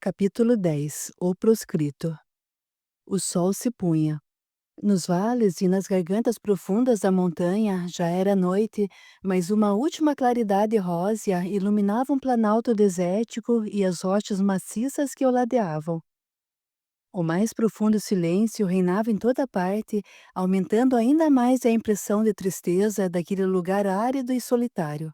Capítulo 10. O proscrito. O sol se punha. Nos vales e nas gargantas profundas da montanha já era noite, mas uma última claridade rósea iluminava um planalto desértico e as rochas maciças que o ladeavam. O mais profundo silêncio reinava em toda parte, aumentando ainda mais a impressão de tristeza daquele lugar árido e solitário.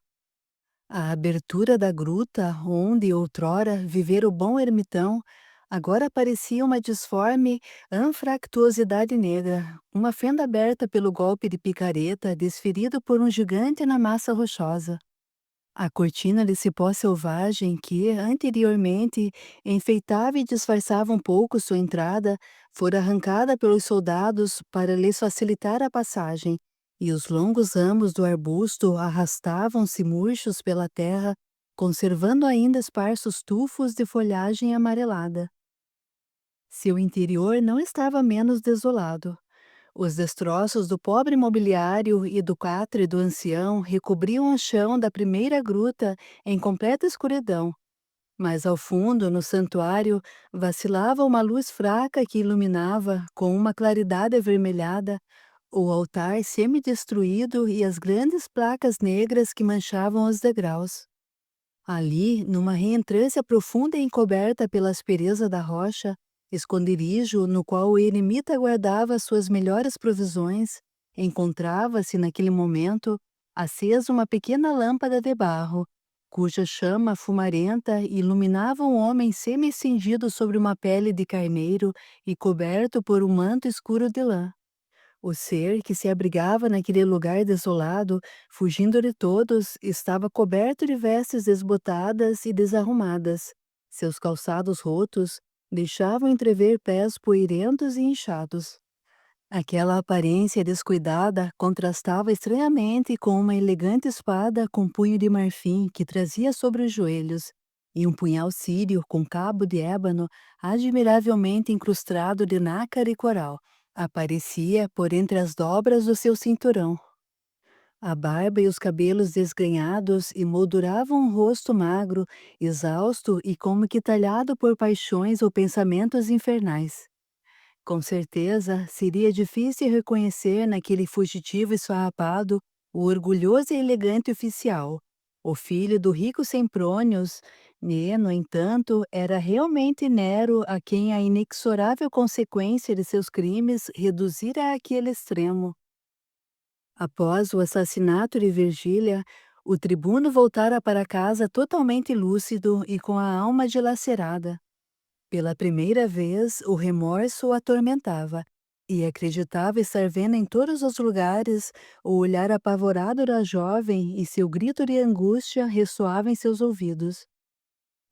A abertura da gruta, onde outrora vivera o bom ermitão, agora parecia uma disforme anfractuosidade negra, uma fenda aberta pelo golpe de picareta desferido por um gigante na massa rochosa. A cortina de cipó selvagem que, anteriormente, enfeitava e disfarçava um pouco sua entrada, fora arrancada pelos soldados para lhes facilitar a passagem, e os longos ramos do arbusto arrastavam-se murchos pela terra, conservando ainda esparsos tufos de folhagem amarelada. Seu interior não estava menos desolado. Os destroços do pobre mobiliário e do catre do ancião recobriam o chão da primeira gruta em completa escuridão, mas ao fundo, no santuário, vacilava uma luz fraca que iluminava, com uma claridade avermelhada, o altar semi-destruído e as grandes placas negras que manchavam os degraus. Ali, numa reentrância profunda e encoberta pela aspereza da rocha, esconderijo no qual o eremita guardava suas melhores provisões, encontrava-se naquele momento acesa uma pequena lâmpada de barro, cuja chama fumarenta iluminava um homem semi-cingido sobre uma pele de carneiro e coberto por um manto escuro de lã. O ser que se abrigava naquele lugar desolado, fugindo de todos, estava coberto de vestes desbotadas e desarrumadas. Seus calçados rotos deixavam entrever pés poeirentos e inchados. Aquela aparência descuidada contrastava estranhamente com uma elegante espada com punho de marfim que trazia sobre os joelhos, e um punhal sírio com cabo de ébano admiravelmente incrustado de nácar e coral. Aparecia por entre as dobras do seu cinturão. A barba e os cabelos desgrenhados emolduravam um rosto magro, exausto e como que talhado por paixões ou pensamentos infernais. Com certeza, seria difícil reconhecer naquele fugitivo esfarrapado o orgulhoso e elegante oficial. O filho do rico Semprônios, no entanto, era realmente Nero a quem a inexorável consequência de seus crimes reduzira àquele extremo. Após o assassinato de Virgília, o tribuno voltara para casa totalmente lúcido e com a alma dilacerada. Pela primeira vez, o remorso o atormentava, e acreditava estar vendo em todos os lugares o olhar apavorado da jovem e seu grito de angústia ressoava em seus ouvidos.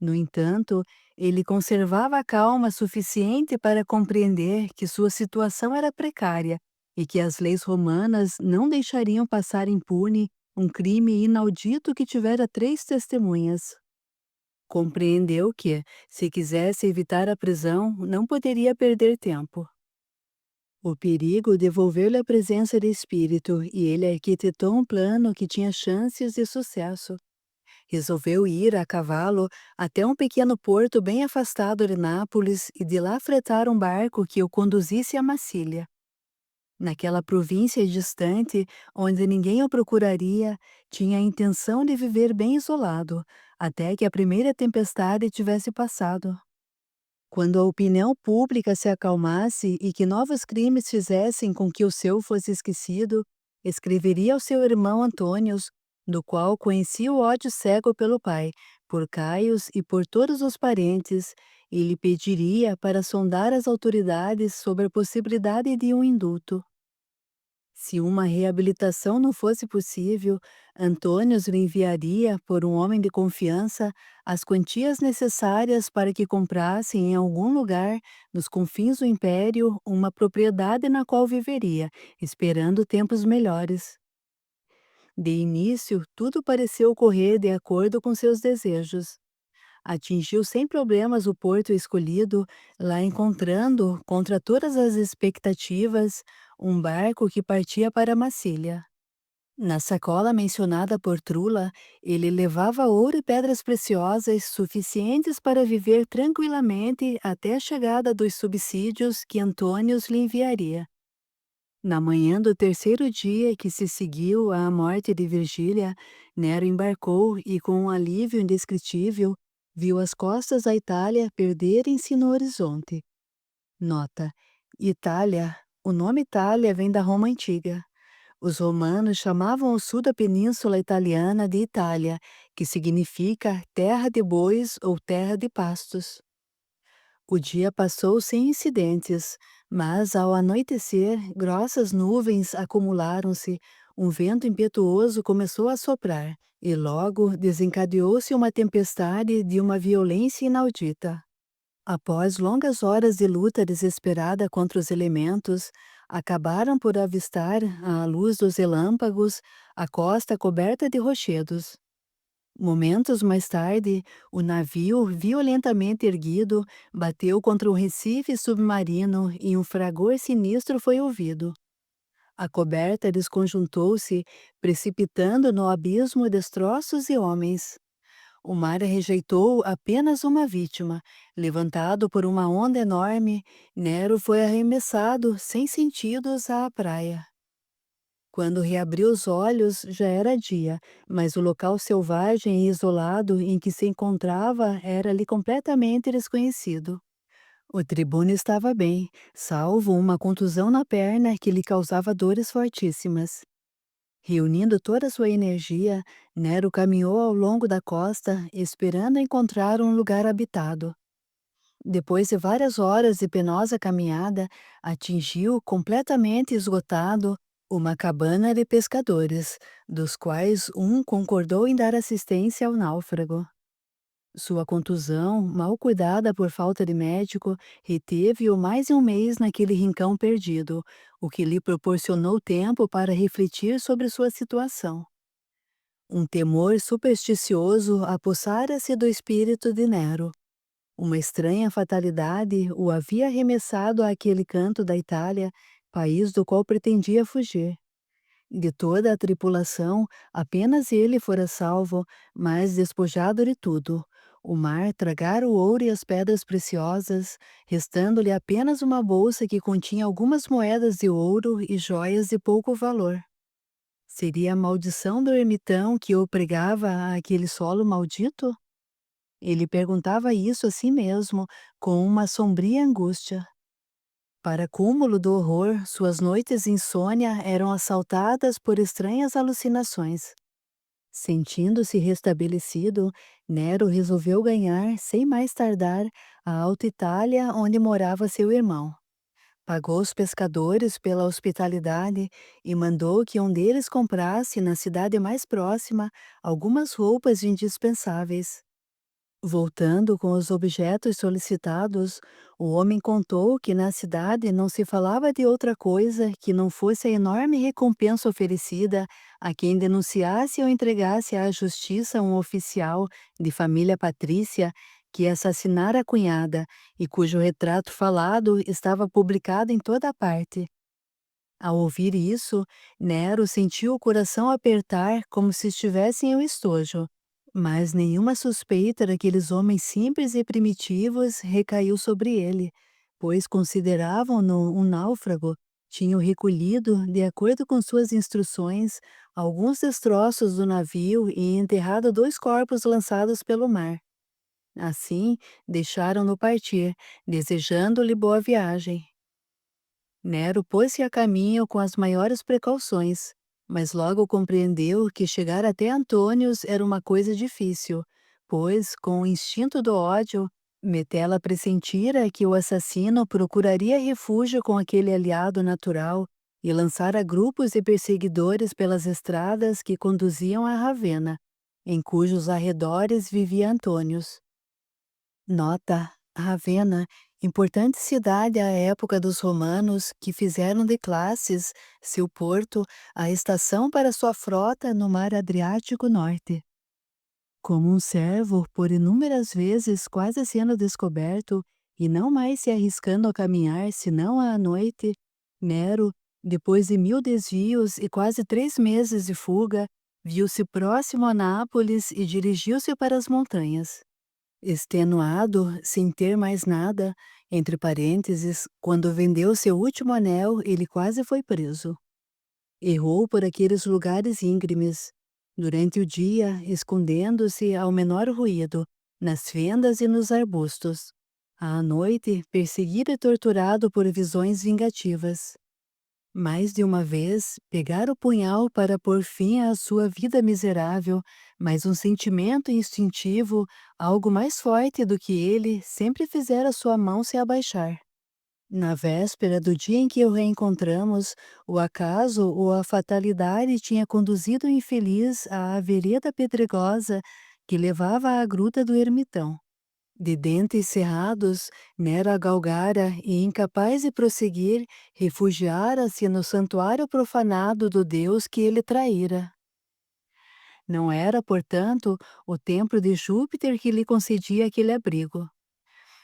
No entanto, ele conservava a calma suficiente para compreender que sua situação era precária e que as leis romanas não deixariam passar impune um crime inaudito que tivera 3 testemunhas. Compreendeu que, se quisesse evitar a prisão, não poderia perder tempo. O perigo devolveu-lhe a presença de espírito e ele arquitetou um plano que tinha chances de sucesso. Resolveu ir a cavalo até um pequeno porto bem afastado de Nápoles e de lá fretar um barco que o conduzisse a Massília. Naquela província distante, onde ninguém o procuraria, tinha a intenção de viver bem isolado, até que a primeira tempestade tivesse passado. Quando a opinião pública se acalmasse e que novos crimes fizessem com que o seu fosse esquecido, escreveria ao seu irmão Antônios, do qual conhecia o ódio cego pelo pai, por Caius e por todos os parentes, e lhe pediria para sondar as autoridades sobre a possibilidade de um indulto. Se uma reabilitação não fosse possível, Antônios lhe enviaria, por um homem de confiança, as quantias necessárias para que comprasse em algum lugar, nos confins do império, uma propriedade na qual viveria, esperando tempos melhores. De início, tudo pareceu correr de acordo com seus desejos. Atingiu sem problemas o porto escolhido, lá encontrando, contra todas as expectativas, um barco que partia para Massília. Na sacola mencionada por Trula, ele levava ouro e pedras preciosas suficientes para viver tranquilamente até a chegada dos subsídios que Antônios lhe enviaria. Na manhã do terceiro dia que se seguiu à morte de Virgília, Nero embarcou e, com um alívio indescritível, viu as costas da Itália perderem-se no horizonte. Nota: Itália. O nome Itália vem da Roma antiga. Os romanos chamavam o sul da península italiana de Itália, que significa terra de bois ou terra de pastos. O dia passou sem incidentes, mas ao anoitecer, grossas nuvens acumularam-se, um vento impetuoso começou a soprar, e logo desencadeou-se uma tempestade de uma violência inaudita. Após longas horas de luta desesperada contra os elementos, acabaram por avistar, à luz dos relâmpagos, a costa coberta de rochedos. Momentos mais tarde, o navio, violentamente erguido, bateu contra um recife submarino e um fragor sinistro foi ouvido. A coberta desconjuntou-se, precipitando no abismo destroços e homens. O mar rejeitou apenas uma vítima. Levantado por uma onda enorme, Nero foi arremessado, sem sentidos, à praia. Quando reabriu os olhos, já era dia, mas o local selvagem e isolado em que se encontrava era-lhe completamente desconhecido. O tribuno estava bem, salvo uma contusão na perna que lhe causava dores fortíssimas. Reunindo toda a sua energia, Nero caminhou ao longo da costa, esperando encontrar um lugar habitado. Depois de várias horas de penosa caminhada, atingiu, completamente esgotado, uma cabana de pescadores, dos quais um concordou em dar assistência ao náufrago. Sua contusão, mal cuidada por falta de médico, reteve-o mais de um mês naquele rincão perdido, o que lhe proporcionou tempo para refletir sobre sua situação. Um temor supersticioso apossara-se do espírito de Nero. Uma estranha fatalidade o havia arremessado àquele canto da Itália, país do qual pretendia fugir. De toda a tripulação, apenas ele fora salvo, mas despojado de tudo. O mar tragara o ouro e as pedras preciosas, restando-lhe apenas uma bolsa que continha algumas moedas de ouro e joias de pouco valor. Seria a maldição do ermitão que o pregava àquele solo maldito? Ele perguntava isso a si mesmo, com uma sombria angústia. Para cúmulo do horror, suas noites de insônia eram assaltadas por estranhas alucinações. Sentindo-se restabelecido, Nero resolveu ganhar, sem mais tardar, a Alta Itália onde morava seu irmão. Pagou os pescadores pela hospitalidade e mandou que um deles comprasse, na cidade mais próxima, algumas roupas indispensáveis. Voltando com os objetos solicitados, o homem contou que na cidade não se falava de outra coisa que não fosse a enorme recompensa oferecida a quem denunciasse ou entregasse à justiça um oficial de família patrícia que assassinara a cunhada e cujo retrato falado estava publicado em toda a parte. Ao ouvir isso, Nero sentiu o coração apertar como se estivesse em um estojo. Mas nenhuma suspeita daqueles homens simples e primitivos recaiu sobre ele, pois consideravam-no um náufrago, tinham recolhido, de acordo com suas instruções, alguns destroços do navio e enterrado 2 corpos lançados pelo mar. Assim, deixaram-no partir, desejando-lhe boa viagem. Nero pôs-se a caminho com as maiores precauções, mas logo compreendeu que chegar até Antônios era uma coisa difícil, pois, com o instinto do ódio, Metela pressentira que o assassino procuraria refúgio com aquele aliado natural e lançara grupos de perseguidores pelas estradas que conduziam a Ravenna, em cujos arredores vivia Antônios. Nota: Ravenna, importante cidade à época dos romanos que fizeram de Classes, seu porto, a estação para sua frota no mar Adriático Norte. Como um servo, por inúmeras vezes quase sendo descoberto e não mais se arriscando a caminhar senão à noite, Nero, Depois de 1000 desvios e quase 3 meses de fuga, viu-se próximo a Nápoles e dirigiu-se para as montanhas. Extenuado, sem ter mais nada, entre parênteses, quando vendeu seu último anel, ele quase foi preso. Errou por aqueles lugares íngremes, durante o dia, escondendo-se ao menor ruído, nas fendas e nos arbustos. À noite, perseguido e torturado por visões vingativas. Mais de uma vez, pegara o punhal para pôr fim à sua vida miserável, mas um sentimento instintivo, algo mais forte do que ele, sempre fizera sua mão se abaixar. Na véspera do dia em que o reencontramos, o acaso ou a fatalidade tinha conduzido o infeliz à vereda pedregosa que levava à gruta do ermitão. De dentes cerrados, Nero galgara e, incapaz de prosseguir, refugiara-se no santuário profanado do deus que ele traíra. Não era, portanto, o templo de Júpiter que lhe concedia aquele abrigo.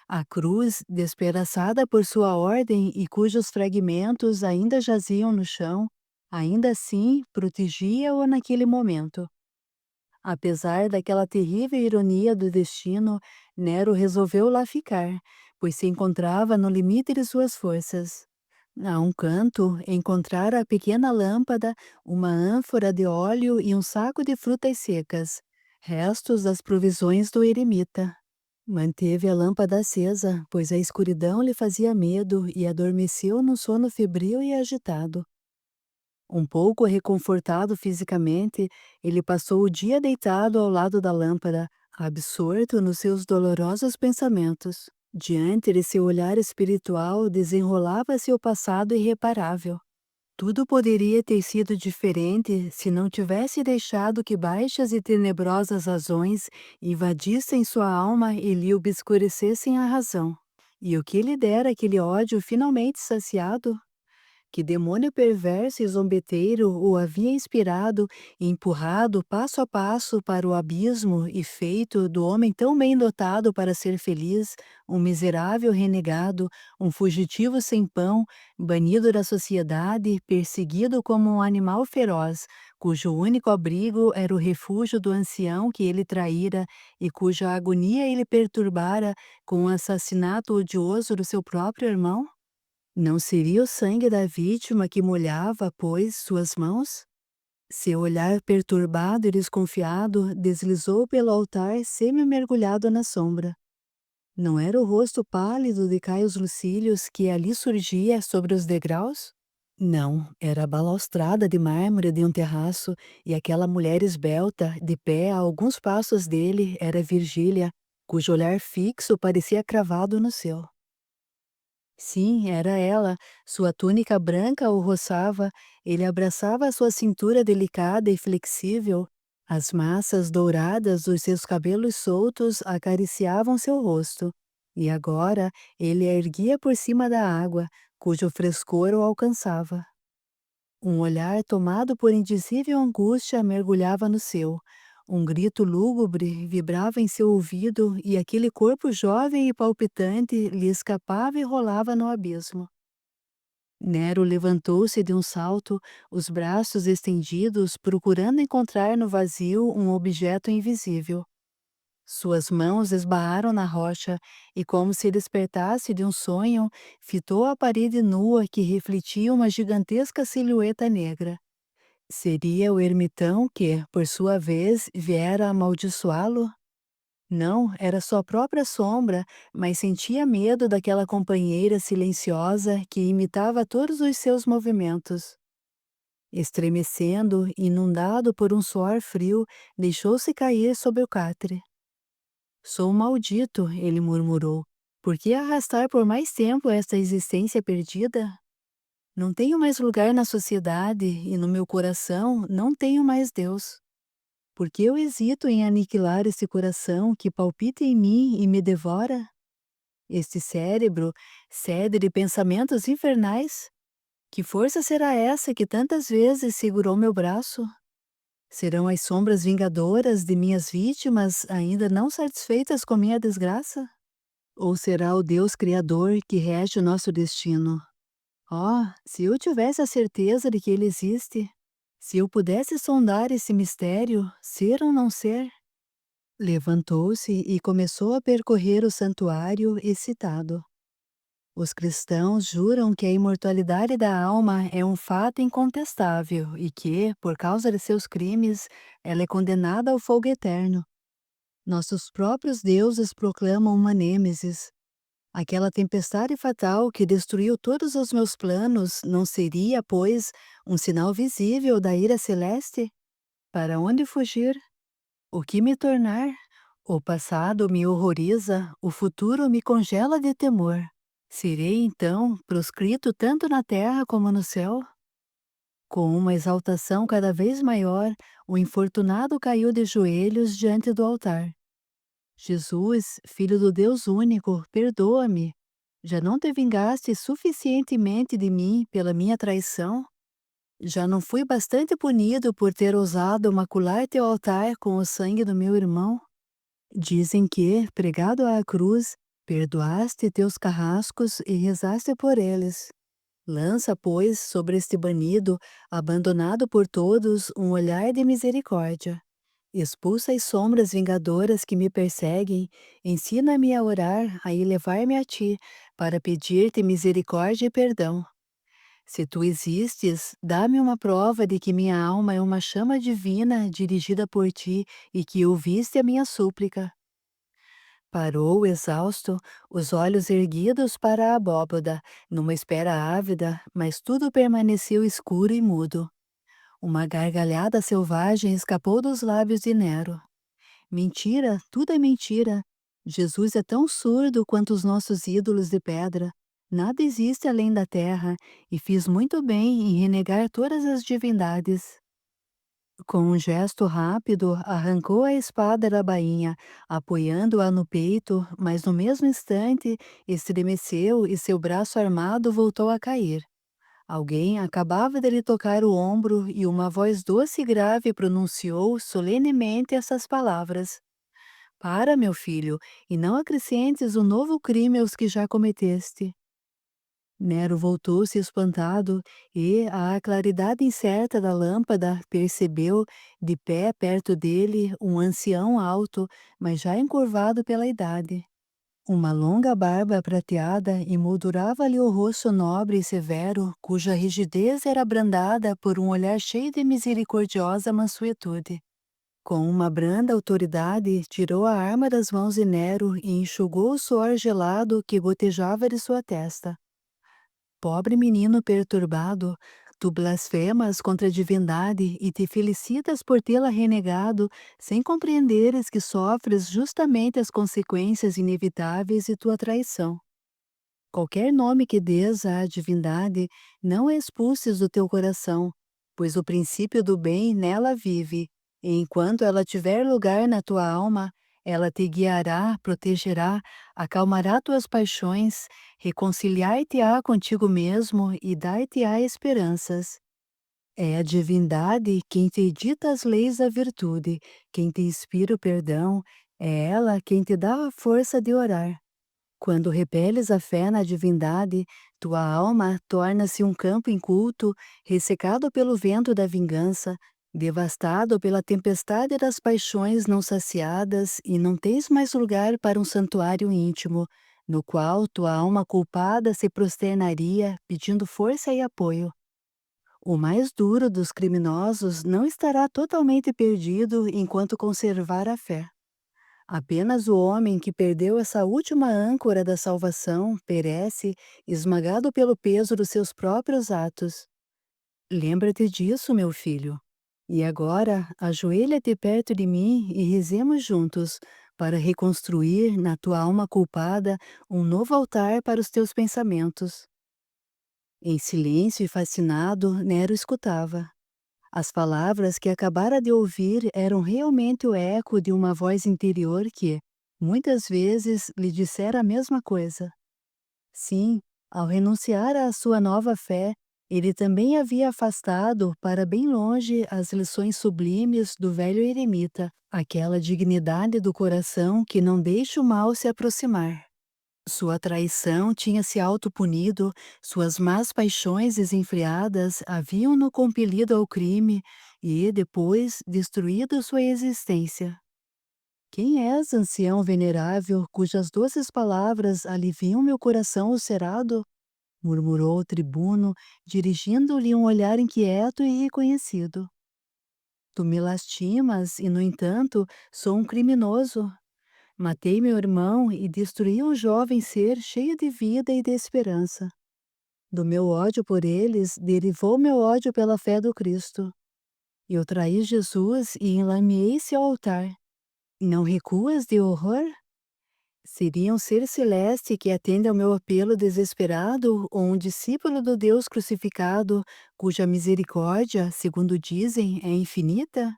A cruz, despedaçada por sua ordem e cujos fragmentos ainda jaziam no chão, ainda assim protegia-o naquele momento. Apesar daquela terrível ironia do destino, Nero resolveu lá ficar, pois se encontrava no limite de suas forças. A um canto, encontrara a pequena lâmpada, uma ânfora de óleo e um saco de frutas secas, restos das provisões do eremita. Manteve a lâmpada acesa, pois a escuridão lhe fazia medo e adormeceu num sono febril e agitado. Um pouco reconfortado fisicamente, ele passou o dia deitado ao lado da lâmpada, absorto nos seus dolorosos pensamentos. Diante de seu olhar espiritual desenrolava-se o passado irreparável. Tudo poderia ter sido diferente se não tivesse deixado que baixas e tenebrosas razões invadissem sua alma e lhe obscurecessem a razão. E o que lhe dera aquele ódio finalmente saciado? Que demônio perverso e zombeteiro o havia inspirado e empurrado passo a passo para o abismo e feito do homem tão bem dotado para ser feliz, um miserável renegado, um fugitivo sem pão, banido da sociedade, perseguido como um animal feroz, cujo único abrigo era o refúgio do ancião que ele traíra e cuja agonia ele perturbara com o assassinato odioso do seu próprio irmão? Não seria o sangue da vítima que molhava, pois, suas mãos? Seu olhar perturbado e desconfiado deslizou pelo altar semi-mergulhado na sombra. Não era o rosto pálido de Caius Lucílius que ali surgia sobre os degraus? Não, era a balaustrada de mármore de um terraço, e aquela mulher esbelta, de pé a alguns passos dele, era Virgília, cujo olhar fixo parecia cravado no seu. Sim, era ela. Sua túnica branca o roçava, ele abraçava a sua cintura delicada e flexível. As massas douradas dos seus cabelos soltos acariciavam seu rosto. E agora ele a erguia por cima da água, cujo frescor o alcançava. Um olhar tomado por indizível angústia mergulhava no seu. Um grito lúgubre vibrava em seu ouvido e aquele corpo jovem e palpitante lhe escapava e rolava no abismo. Nero levantou-se de um salto, os braços estendidos, procurando encontrar no vazio um objeto invisível. Suas mãos esbarraram na rocha e, como se despertasse de um sonho, fitou a parede nua que refletia uma gigantesca silhueta negra. Seria o ermitão que, por sua vez, viera amaldiçoá-lo? Não, era sua própria sombra, mas sentia medo daquela companheira silenciosa que imitava todos os seus movimentos. Estremecendo, inundado por um suor frio, deixou-se cair sobre o catre. Sou maldito, ele murmurou. Por que arrastar por mais tempo esta existência perdida? Não tenho mais lugar na sociedade e no meu coração não tenho mais Deus. Por que eu hesito em aniquilar esse coração que palpita em mim e me devora? Este cérebro, sede de pensamentos infernais? Que força será essa que tantas vezes segurou meu braço? Serão as sombras vingadoras de minhas vítimas ainda não satisfeitas com minha desgraça? Ou será o Deus Criador que rege o nosso destino? Oh, se eu tivesse a certeza de que ele existe, se eu pudesse sondar esse mistério, ser ou não ser. Levantou-se e começou a percorrer o santuário, excitado. Os cristãos juram que a imortalidade da alma é um fato incontestável e que, por causa de seus crimes, ela é condenada ao fogo eterno. Nossos próprios deuses proclamam uma nêmesis. Aquela tempestade fatal que destruiu todos os meus planos não seria, pois, um sinal visível da ira celeste? Para onde fugir? O que me tornar? O passado me horroriza, o futuro me congela de temor. Serei, então, proscrito tanto na terra como no céu? Com uma exaltação cada vez maior, o infortunado caiu de joelhos diante do altar. Jesus, Filho do Deus único, perdoa-me. Já não te vingaste suficientemente de mim pela minha traição? Já não fui bastante punido por ter ousado macular teu altar com o sangue do meu irmão? Dizem que, pregado à cruz, perdoaste teus carrascos e rezaste por eles. Lança, pois, sobre este banido, abandonado por todos, um olhar de misericórdia. Expulsa as sombras vingadoras que me perseguem, ensina-me a orar, a elevar-me a ti, para pedir-te misericórdia e perdão. Se tu existes, dá-me uma prova de que minha alma é uma chama divina dirigida por ti e que ouviste a minha súplica. Parou, exausto, os olhos erguidos para a abóbada, numa espera ávida, mas tudo permaneceu escuro e mudo. Uma gargalhada selvagem escapou dos lábios de Nero. Mentira, tudo é mentira. Jesus é tão surdo quanto os nossos ídolos de pedra. Nada existe além da terra, e fiz muito bem em renegar todas as divindades. Com um gesto rápido, arrancou a espada da bainha, apoiando-a no peito, mas no mesmo instante estremeceu e seu braço armado voltou a cair. Alguém acabava de lhe tocar o ombro e uma voz doce e grave pronunciou solenemente essas palavras: Para, meu filho, e não acrescentes um novo crime aos que já cometeste. Nero voltou-se espantado e, à claridade incerta da lâmpada, percebeu, de pé perto dele, um ancião alto, mas já encurvado pela idade. Uma longa barba prateada emoldurava-lhe o rosto nobre e severo, cuja rigidez era abrandada por um olhar cheio de misericordiosa mansuetude. Com uma branda autoridade, tirou a arma das mãos de Nero e enxugou o suor gelado que gotejava de sua testa. Pobre menino perturbado, tu blasfemas contra a divindade e te felicitas por tê-la renegado, sem compreenderes que sofres justamente as consequências inevitáveis de tua traição. Qualquer nome que dês à divindade, não a expulses do teu coração, pois o princípio do bem nela vive, e enquanto ela tiver lugar na tua alma, ela te guiará, protegerá, acalmará tuas paixões, reconciliar-te-á contigo mesmo e dar-te-á esperanças. É a divindade quem te dita as leis da virtude, quem te inspira o perdão, é ela quem te dá a força de orar. Quando repeles a fé na divindade, tua alma torna-se um campo inculto, ressecado pelo vento da vingança, devastado pela tempestade das paixões não saciadas, e não tens mais lugar para um santuário íntimo, no qual tua alma culpada se prosternaria, pedindo força e apoio. O mais duro dos criminosos não estará totalmente perdido enquanto conservar a fé. Apenas o homem que perdeu essa última âncora da salvação perece, esmagado pelo peso dos seus próprios atos. Lembra-te disso, meu filho. E agora, ajoelha-te perto de mim e rezemos juntos, para reconstruir, na tua alma culpada, um novo altar para os teus pensamentos. Em silêncio e fascinado, Nero escutava. As palavras que acabara de ouvir eram realmente o eco de uma voz interior que, muitas vezes, lhe dissera a mesma coisa. Sim, ao renunciar à sua nova fé, ele também havia afastado para bem longe as lições sublimes do velho eremita, aquela dignidade do coração que não deixa o mal se aproximar. Sua traição tinha se autopunido, suas más paixões desenfreadas haviam-no compelido ao crime e, depois, destruído sua existência. Quem és, ancião venerável, cujas doces palavras aliviam meu coração ulcerado? Murmurou o tribuno, dirigindo-lhe um olhar inquieto e reconhecido. Tu me lastimas e, no entanto, sou um criminoso. Matei meu irmão e destruí um jovem ser cheio de vida e de esperança. Do meu ódio por eles derivou meu ódio pela fé do Cristo. Eu traí Jesus e enlameei-se ao altar. Não recuas de horror? Seria um ser celeste que atende ao meu apelo desesperado ou um discípulo do Deus crucificado, cuja misericórdia, segundo dizem, é infinita?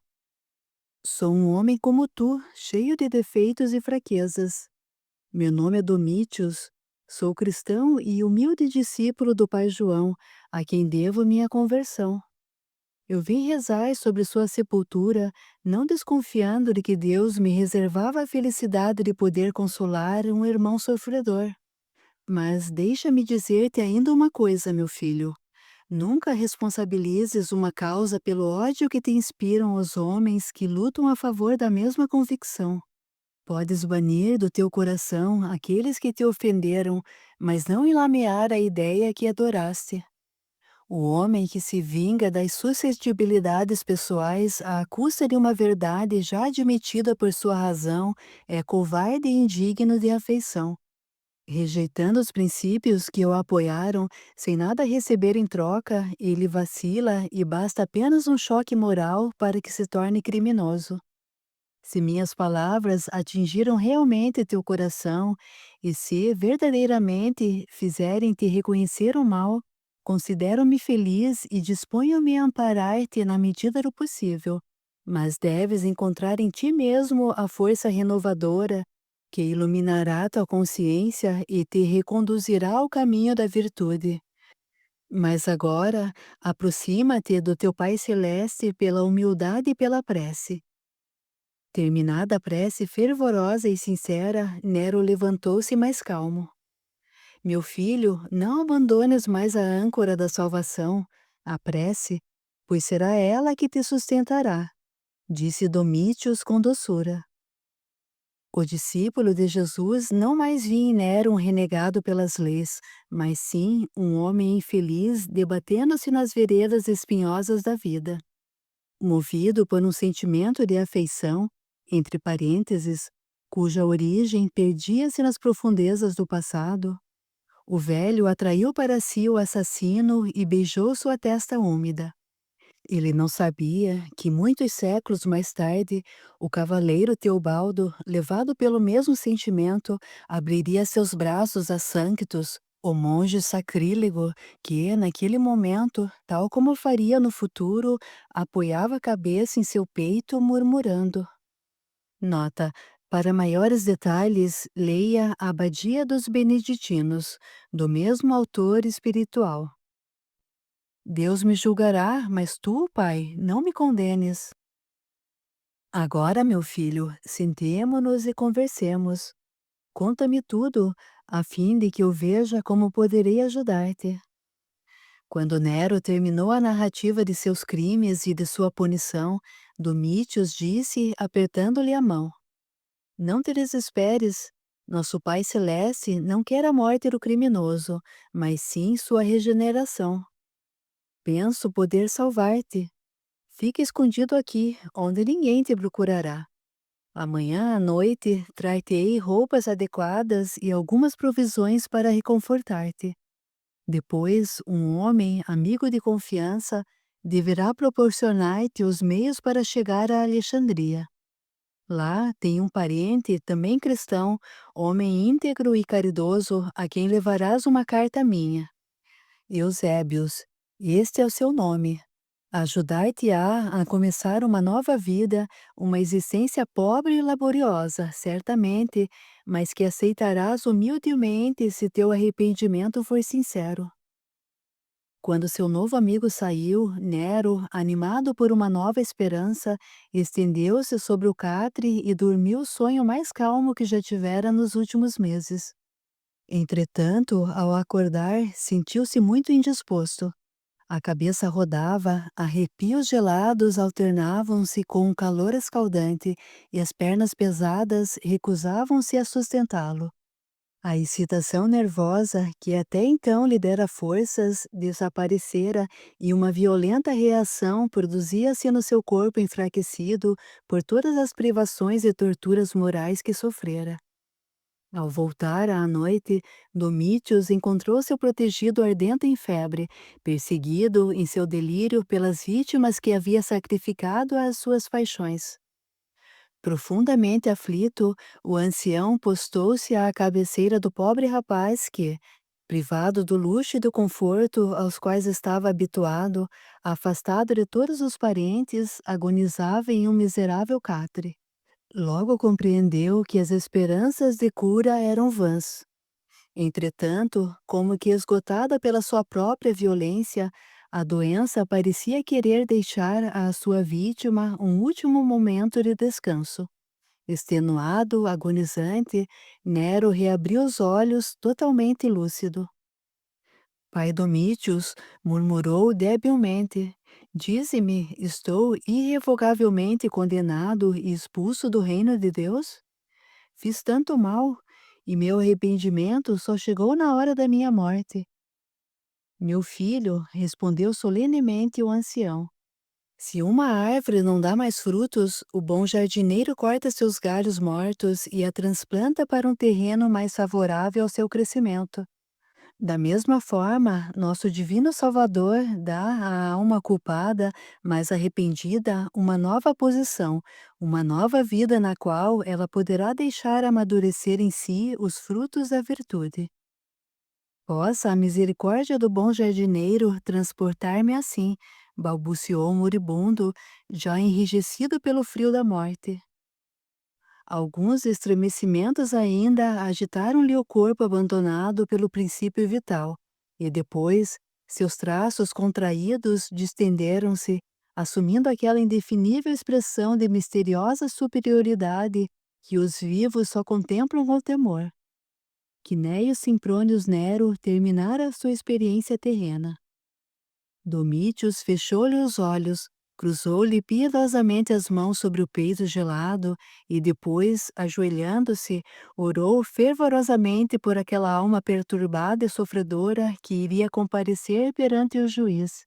Sou um homem como tu, cheio de defeitos e fraquezas. Meu nome é Domítios, sou cristão e humilde discípulo do pai João, a quem devo minha conversão. Eu vim rezar sobre sua sepultura, não desconfiando de que Deus me reservava a felicidade de poder consolar um irmão sofredor. Mas deixa-me dizer-te ainda uma coisa, meu filho. Nunca responsabilizes uma causa pelo ódio que te inspiram os homens que lutam a favor da mesma convicção. Podes banir do teu coração aqueles que te ofenderam, mas não enlamear a ideia que adoraste. O homem que se vinga das suscetibilidades pessoais à custa de uma verdade já admitida por sua razão é covarde e indigno de afeição. Rejeitando os princípios que o apoiaram, sem nada receber em troca, ele vacila e basta apenas um choque moral para que se torne criminoso. Se minhas palavras atingiram realmente teu coração e se verdadeiramente fizerem-te reconhecer o mal, considero-me feliz e disponho-me a amparar-te na medida do possível. Mas deves encontrar em ti mesmo a força renovadora que iluminará tua consciência e te reconduzirá ao caminho da virtude. Mas agora, aproxima-te do teu Pai Celeste pela humildade e pela prece. Terminada a prece fervorosa e sincera, Nero levantou-se mais calmo. Meu filho, não abandones mais a âncora da salvação, a prece, pois será ela que te sustentará, disse Domítios com doçura. O discípulo de Jesus não mais via em Nero um renegado pelas leis, mas sim um homem infeliz debatendo-se nas veredas espinhosas da vida. Movido por um sentimento de afeição, entre parênteses, cuja origem perdia-se nas profundezas do passado, o velho atraiu para si o assassino e beijou sua testa úmida. Ele não sabia que muitos séculos mais tarde, o cavaleiro Teobaldo, levado pelo mesmo sentimento, abriria seus braços a Sanctus, o monge sacrílego que, naquele momento, tal como faria no futuro, apoiava a cabeça em seu peito, murmurando. Nota: para maiores detalhes, leia A Abadia dos Beneditinos, do mesmo autor espiritual. Deus me julgará, mas tu, pai, não me condenes. Agora, meu filho, sentemo-nos e conversemos. Conta-me tudo, a fim de que eu veja como poderei ajudar-te. Quando Nero terminou a narrativa de seus crimes e de sua punição, Domítios disse, apertando-lhe a mão: Não te desesperes. Nosso Pai Celeste não quer a morte do criminoso, mas sim sua regeneração. Penso poder salvar-te. Fica escondido aqui, onde ninguém te procurará. Amanhã à noite trar-te-ei roupas adequadas e algumas provisões para reconfortar-te. Depois, um homem, amigo de confiança, deverá proporcionar-te os meios para chegar a Alexandria. Lá tem um parente, também cristão, homem íntegro e caridoso, a quem levarás uma carta minha. Eusébios, este é o seu nome. Ajudar-te-á a começar uma nova vida, uma existência pobre e laboriosa, certamente, mas que aceitarás humildemente se teu arrependimento for sincero. Quando seu novo amigo saiu, Nero, animado por uma nova esperança, estendeu-se sobre o catre e dormiu o sonho mais calmo que já tivera nos últimos meses. Entretanto, ao acordar, sentiu-se muito indisposto. A cabeça rodava, arrepios gelados alternavam-se com um calor escaldante e as pernas pesadas recusavam-se a sustentá-lo. A excitação nervosa, que até então lhe dera forças, desaparecera e uma violenta reação produzia-se no seu corpo enfraquecido por todas as privações e torturas morais que sofrera. Ao voltar à noite, Domítios encontrou seu protegido ardendo em febre, perseguido em seu delírio pelas vítimas que havia sacrificado às suas paixões. Profundamente aflito, o ancião postou-se à cabeceira do pobre rapaz que, privado do luxo e do conforto aos quais estava habituado, afastado de todos os parentes, agonizava em um miserável catre. Logo compreendeu que as esperanças de cura eram vãs. Entretanto, como que esgotada pela sua própria violência, a doença parecia querer deixar à sua vítima um último momento de descanso. Extenuado, agonizante, Nero reabriu os olhos totalmente lúcido. Pai Domítios, murmurou debilmente, dize-me, estou irrevogavelmente condenado e expulso do reino de Deus? Fiz tanto mal, e meu arrependimento só chegou na hora da minha morte. Meu filho, respondeu solenemente o ancião, se uma árvore não dá mais frutos, o bom jardineiro corta seus galhos mortos e a transplanta para um terreno mais favorável ao seu crescimento. Da mesma forma, nosso Divino Salvador dá à alma culpada, mas arrependida, uma nova posição, uma nova vida na qual ela poderá deixar amadurecer em si os frutos da virtude. Possa a misericórdia do bom jardineiro transportar-me assim, balbuciou o moribundo, já enrijecido pelo frio da morte. Alguns estremecimentos ainda agitaram-lhe o corpo abandonado pelo princípio vital, e depois, seus traços contraídos distenderam-se, assumindo aquela indefinível expressão de misteriosa superioridade que os vivos só contemplam com temor. Quinéio Simprônios Nero terminara sua experiência terrena. Domítios fechou-lhe os olhos, cruzou-lhe piedosamente as mãos sobre o peito gelado e depois, ajoelhando-se, orou fervorosamente por aquela alma perturbada e sofredora que iria comparecer perante o juiz.